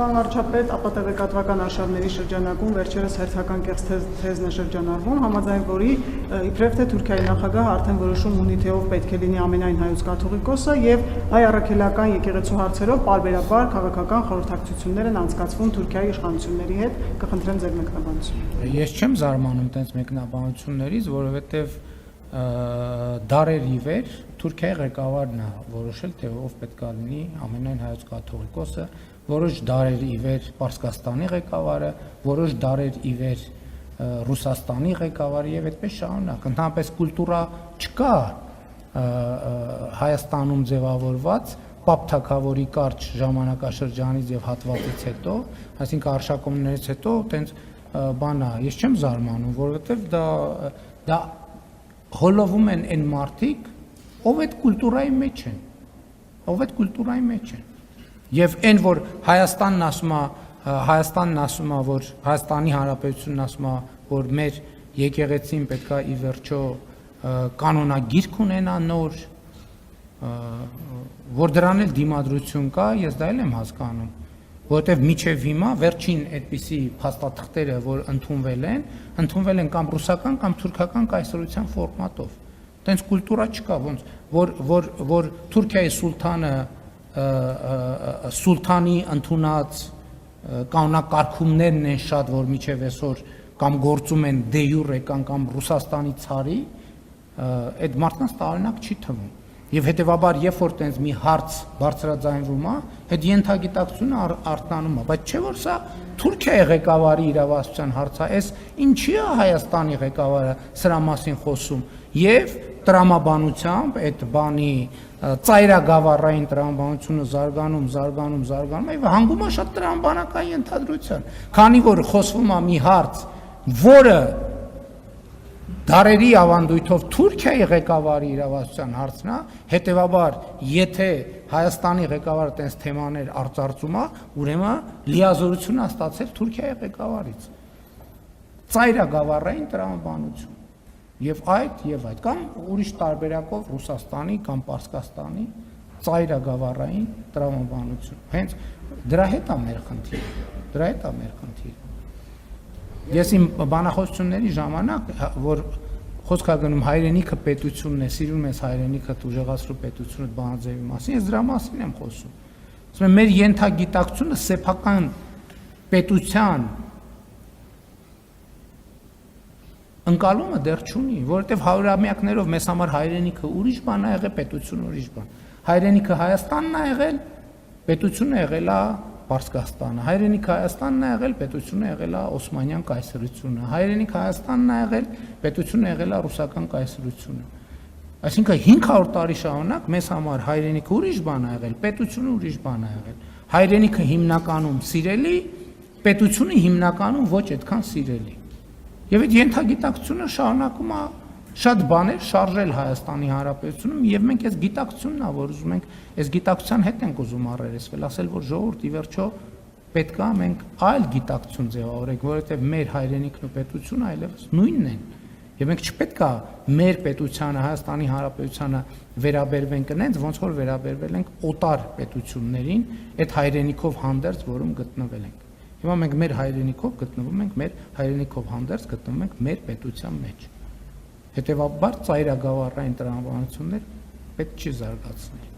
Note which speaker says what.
Speaker 1: Պարոն վարչապետ, ապատեղեկատվական արշավների շրջանակում վերջերս հերթական կեղծ թեզն է շրջանառվում, համաձայն որի իբրև թե Թուրքիայի նախագահը արդեն որոշում ունի, թե ով պետք է լինի ամենայն հայոց կաթողիկոսը եւ հայ առաքելական եկեղեցու հարցերով պարբերաբար քաղաքական խորհրդակցություններ են անցկացվում Թուրքիայի իշխանությունների հետ, կխնդրեմ ձեր մեկնաբանությունը։
Speaker 2: Ես չեմ զարմանում տենց մեկնաբանություններից, որովհետեւ դարեր ի վեր Թուրքիայի ղեկավարն է որոշել, թե ով պետք է լինի ամենայն հայոց կաթողիկոսը, որոշ դարեր ի վեր Պարսկաստանի ղեկավարը, որոշ դարեր ի վեր Ռուսաստանի ղեկավարը եւ այդպես շարունակ։ Ընդհանրապես կուլտուրա չկա Հայաստանում ձևավորված Պապ թագավորի կարճ ժամանակաշրջանից եւ հատվածից հետո, այսինքն արշակումներից հետո տենց բան է, ես չեմ զարմանում, որովհետեւ դա հոլովում են այն մարդիկ, ով այդ կուլտուրայի մեջ են, Եվ այն, որ Հայաստանն ասում է, որ Հայաստանի Հանրապետությունն ասում է, որ մեր եկեղեցին պետք է ի վերջո կանոնագիրք ունենա նոր, որ դրան էլ դիմադրություն կա, ես դա էլ եմ հասկանում, որովհետև մինչև հիմա վերջին այդպիսի փաստաթղթերը, որ ընդունվել են կամ ռուսական կամ թուրքական կայսրության ֆորմատով։ Տենց կուլտուրա չկա, որ Թուրքիայի սուլթանի ընդունած կանոնակարգումներն են շատ, որ մինչև այսօր կամ գործում են դե յուրե կամ Ռուսաստանի ցարի, այդ մարդկանց տարօրինակ չի թվում։ Եվ հետևաբար, երբ որ տենց մի հարց բարձրաձայնվում է, այդ ենթագիտակցությունը արթնանում է, բայց չէ որ սա Թուրքիայի ղեկավարի իրավասության հարց է, այս ինչի է Հայաստանի ղեկավարը սրա մասին խոսում, եւ տրամաբանությամբ այդ բանի ծայրագավառային տրամաբանությունը զարգանում, եւ հանգում է շատ տրամաբանական ենթադրության, քանի որ խոսվում է մի հարց, որը դարերի ավանդույթով Թուրքիայի ղեկավարի իրավասության հարցն է, հետևաբար, եթե Հայաստանի ղեկավարը տենց թեմաներ արծարծում է, ուրեմն լիազորություն է ստացել Թուրքիայի ղեկավարից։ Ծայրագավառային տրամաբանություն։ Եվ այդ, կամ ուրիշ տարբերակով Ռուսաստանի կամ Պարսկաստանի ծայրագավառային տրամաբանություն։ Հենց դրա հետ է մեր խնդիրը։ Ես իմ բանախոսությունների ժամանակ, որ խոսք է գնում հայրենիքը պետությունն է, սիրում ես հայրենիքը ուժեղացրու պետությունը բանաձևի մասին, ես դրա մասին եմ խոսում։ Ասում եմ, մեր ենթագիտակցությունը սեփական պետության ընկալումը դեռ չունի, որովհետև հարյուրամյակներով մեզ համար հայրենիքը ուրիշ բան է եղել, պետությունը ուրիշ բան։ Հայրենիքը Հայաստանն է եղել, պետությունը եղել է Պարսկաստանը, հայրենիքը Հայաստանն է եղել, պետությունը եղել է Օսմանյան կայսրությունը, հայրենիքը Հայաստանն է եղել, պետությունը եղել է Ռուսական կայսրությունը։ Այսինքն 500 տարի շարունակ մեզ համար հայրենիքը ուրիշ բան է եղել, պետությունը ուրիշ բան է եղել։ Հայրենիքը հիմնականում սիրելի, պետությունը հիմնականում ոչ այդքան սիրելի։ Եվ այդ ենթագիտակցությունը շարունակում է շատ բաներ շարժել Հայաստանի Հանրապետությունում եւ մենք այս գիտակցությունն ա որ ուզում ենք այս գիտակցության հետ ենք ուզում առերեսվել, ասել որ ժողովուրդ ի վերջո պետք է մենք այլ գիտակցություն ձևավորենք, որովհետեւ մեր հայրենիքն ու պետությունը այլևս նույնն են եւ մենք չպետք է մեր պետությանը Հայաստանի Հանրապետությանը վերաբերվենք այնց ոնց որ վերաբերվել ենք օտար պետություններին այդ հայրենիքով հանդերձ որում գտնվել ենք։ Հիմա մենք մեր հայրենիքով գտնվում ենք, մեր հայրենիքով հանդերձ գտնվում ենք մեր պետության մեջ։ Հետևաբար ծայրագավառային տրամաբանություններ պետք չի զարգացնել։